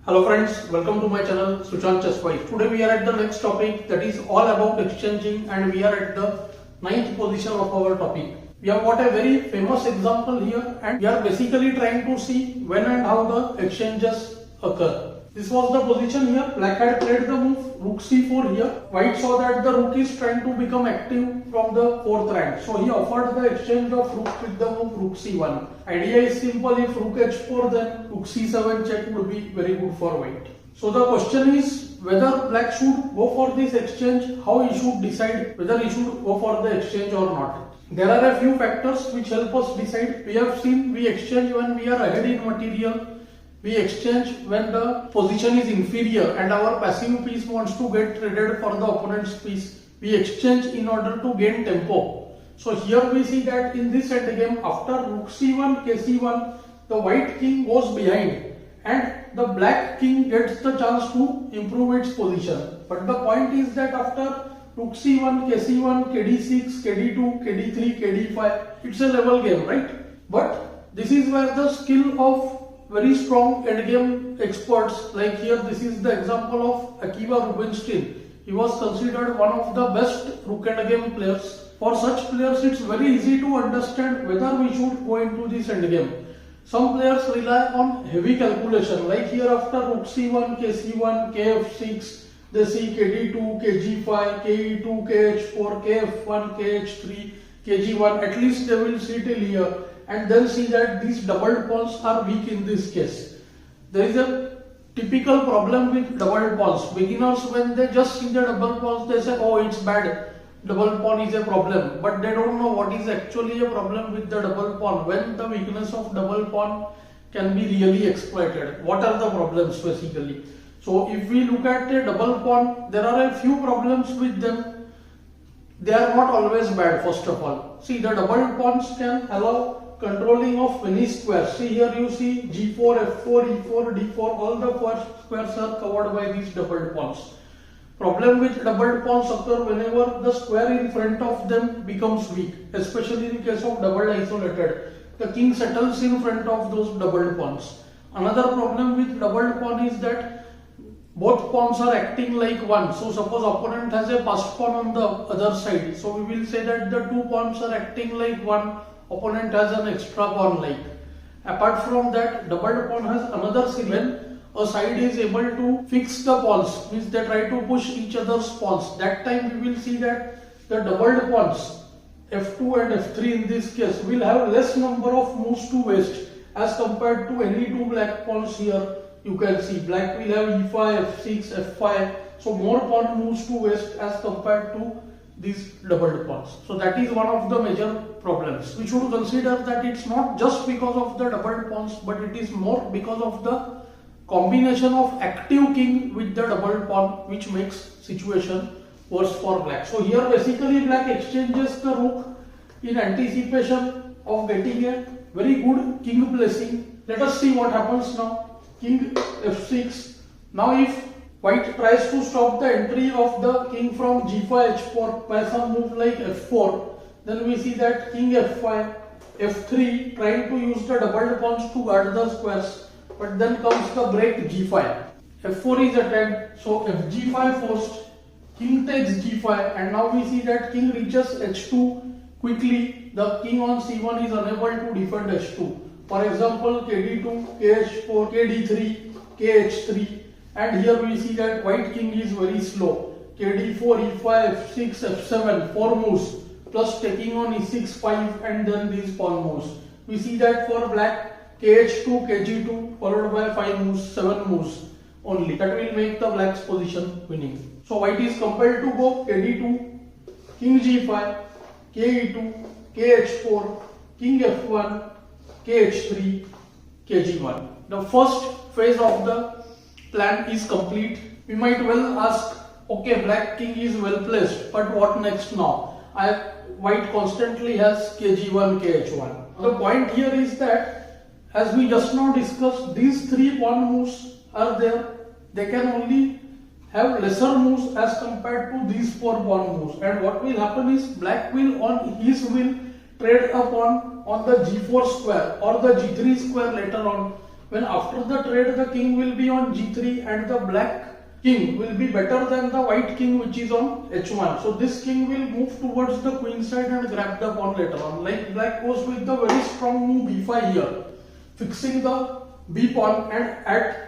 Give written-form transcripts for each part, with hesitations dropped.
Hello friends, welcome to my channel Sushant. Today we are at the next topic, that is all about exchanging, and we are at the ninth position of our topic. We have got a very famous example here, and we are basically trying to see when and how the exchanges occur. This was the position here. Black had played the move rook c4 here. White saw that the rook is trying to become active from the fourth rank, so he offered the exchange of rook with the move rook c1. Idea is simple: if rook h4, then rook c7 check would be very good for white. So the question is whether black should go for this exchange, how he should decide whether he should go for the exchange or not. There are a few factors which help us decide. We have seen we exchange when we are ahead in material. We exchange when the position is inferior and our passive piece wants to get traded for the opponent's piece. We exchange in order to gain tempo. So here we see that in this endgame, after rook c1, kc1, the white king goes behind and the black king gets the chance to improve its position. But the point is that after rook c1, kc1, kd6, kd2, kd3, kd5, it's a level game, right? But this is where the skill of very strong endgame experts, like here this is the example of Akiva Rubinstein. He was considered one of the best rook endgame players. For such players, it's very easy to understand whether we should go into this endgame. Some players rely on heavy calculation, like here after rook c1, kc1, kf6, they see kd2, kg5, ke2, kh4, kf1, kh3, kg1. At least they will see till here, and then see that these doubled pawns are weak in this case. There is a typical problem with doubled pawns. Beginners, when they just see the double pawns, they say, oh, it's bad, double pawn is a problem. But they don't know what is actually a problem with the double pawn, when the weakness of double pawn can be really exploited. What are the problems basically? So if we look at a double pawn, there are a few problems with them. They are not always bad. First of all, see, the double pawns can allow controlling of many squares. See here, you see g4, f4, e4, d4, all the squares are covered by these doubled pawns. Problem with doubled pawns occur whenever the square in front of them becomes weak, especially in case of double isolated. The king settles in front of those doubled pawns. Another problem with doubled pawn is that both pawns are acting like one. So suppose opponent has a passed pawn on the other side, so we will say that the two pawns are acting like one, opponent has an extra pawn like. Apart from that, doubled pawn has another scene. When a side is able to fix the pawns, means they try to push each other's pawns, that time we will see that the doubled pawns f2 and f3 in this case will have less number of moves to waste as compared to any two black pawns here. You can see black will have e5, f6, f5, so more pawn moves to waste as compared to these doubled pawns. So that is one of the major problems. We should consider that it's not just because of the doubled pawns, but it is more because of the combination of active king with the doubled pawn, which makes situation worse for black. So here basically black exchanges the rook in anticipation of getting a very good king placing. Let us see what happens now. King f6. Now if white tries to stop the entry of the king from g5, h4 by some move like f4, then we see that king f5, f3, trying to use the doubled pawns to guard the squares, but then comes the break g5. f4 is attacked, so fg5 forced, king takes g5, and now we see that king reaches h2 quickly. The king on c1 is unable to defend h2. For example, kd2, kh4, kd3, kh3, and here we see that white king is very slow. kd4, e5, f6, f7, 4 moves, plus taking on e6, 5, and then these pawn moves. We see that for black, kh2, kg2, followed by 5 moves, 7 moves only. That will make the black's position winning. So white is compelled to go kd2, king g5, ke2, kh4, king f1, kh3, kg1. The first phase of the plan is complete. We might well ask, okay, black king is well placed, but what next now? White constantly has kg1, kh1. The point here is that, as we just now discussed, these three pawn moves are there. They can only have lesser moves as compared to these 4 pawn moves. And what will happen is black will on his will trade a pawn on the g4 square or the g3 square later on. when after the trade the king will be on g3 and the black king will be better than the white king which is on h1. So this king will move towards the queen side and grab the pawn later on. Like black goes with the very strong move b5 here, fixing the b pawn, and at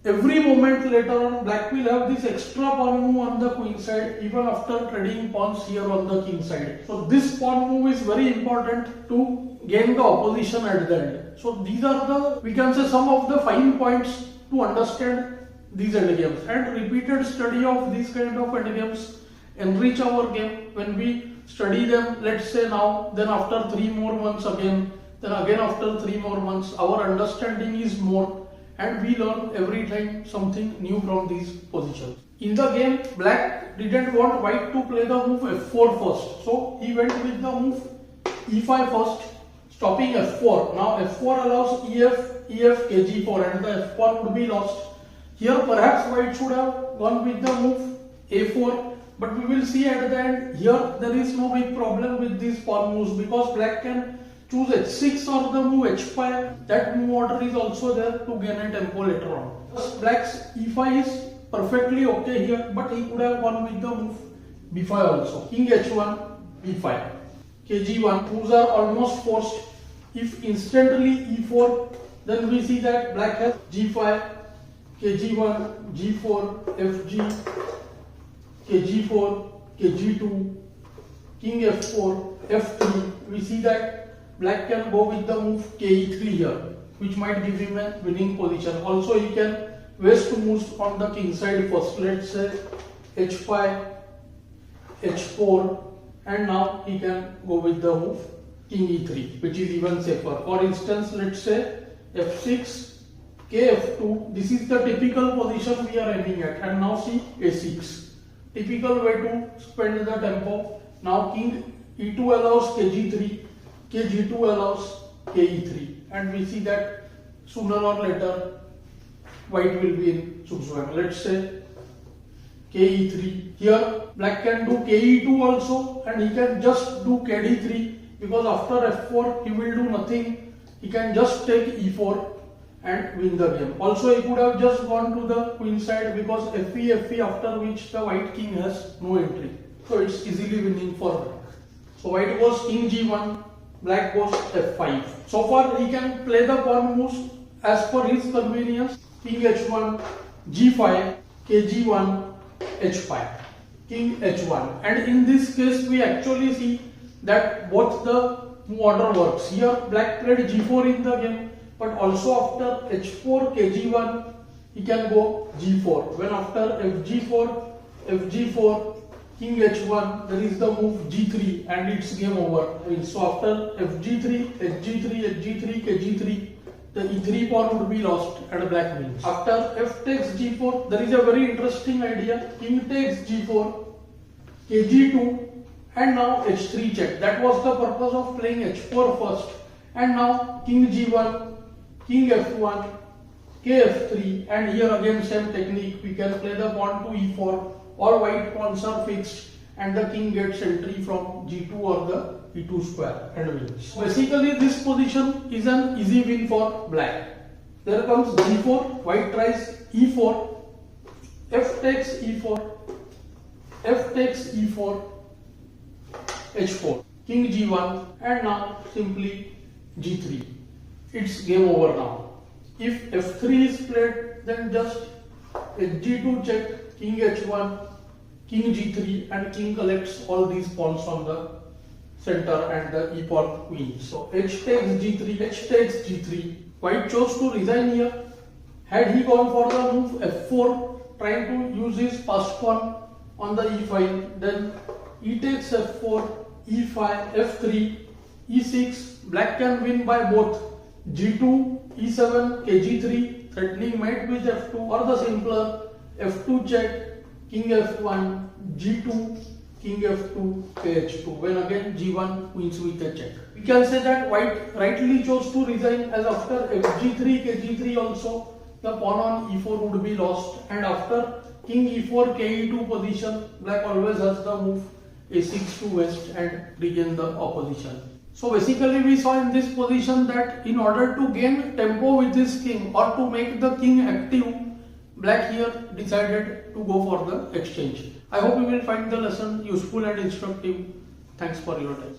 every moment later on black will have this extra pawn move on the queen side even after trading pawns here on the king side. So this pawn move is very important to gain the opposition at the end. So these are the, we can say, some of the fine points to understand these endgames, and repeated study of these kind of endgames enrich our game. When we study them, let's say now, then after 3 more months again, then again after 3 more months, our understanding is more and we learn every time something new from these positions. In the game, black didn't want white to play the move f4 first, so he went with the move e5 first, stopping f4. Now f4 allows ef kg4 and the f1 would be lost. Here perhaps white should have gone with the move a4, but we will see at the end here there is no big problem with these pawn moves because black can choose h6 or the move h5. That move order is also there to gain a tempo later on. Black's e5 is perfectly okay here, but he could have gone with the move b5 also. King h1, b5, kg1, moves are almost forced. If instantly e4, then we see that black has g5, kg1, g4, fg, kg4, kg2, king f4, f3. We see that black can go with the move ke3 here, which might give him a winning position. Also he can waste moves on the king side first. Let's say h5, h4, and now he can go with the move king e3, which is even safer. For instance, let's say f6, kf2. This is the typical position we are aiming at. And now see a6, typical way to spend the tempo. Now king e2 allows kg3, kg2 allows ke3, and we see that sooner or later white will be in zugzwang. Let's say ke3. Here black can do ke2 also, and he can just do kd3 because after f4 he will do nothing. He can just take e4 and win the game. Also he could have just gone to the queen side because fe, after which the white king has no entry. So it's easily winning for black. So white goes king g1, black goes f5. So far he can play the pawn moves as per his convenience. King h1, g5, kg1, h5, king h1. And in this case we actually see that both the move order works. Here black played g4 in the game, but also after h4 kg1 he can go g4. When after fg4, king h1, there is the move g3 and it's game over. So after fg3, hg3, kg3, the e3 pawn would be lost and black wins. After f takes g4, there is a very interesting idea. King takes g4, kg2, and now h3 check. That was the purpose of playing h4 first. And now king g1, king f1, kf3, and here again same technique. We can play the pawn to e4. All white pawns are fixed and the king gets entry from g2 or the e2 square and wins. Basically this position is an easy win for black. There comes g4, white tries e4, f takes e4, f takes e4, h4, king g1, and now simply g3. It's game over now. If f3 is played, then just hg2 check, king h1, king g3, and king collects all these pawns on the center and the e pawn wins. So h takes g3, h takes g3. White chose to resign here. Had he gone for the move f4, trying to use his passed pawn on the e file, then e takes f4, e5, f3, e6. Black can win by both g2, e7, kg3, threatening mate with f2, or the simpler f2 check, king f1, g2, king f2, kh2. When again g1 wins with a check. We can say that white rightly chose to resign, as after fg3, kg3 also the pawn on e4 would be lost, and after king e4, ke2 position, black always has the move a6 to west and regain the opposition. So basically we saw in this position that in order to gain tempo with this king or to make the king active, black here decided to go for the exchange. I hope you will find the lesson useful and instructive. Thanks for your time.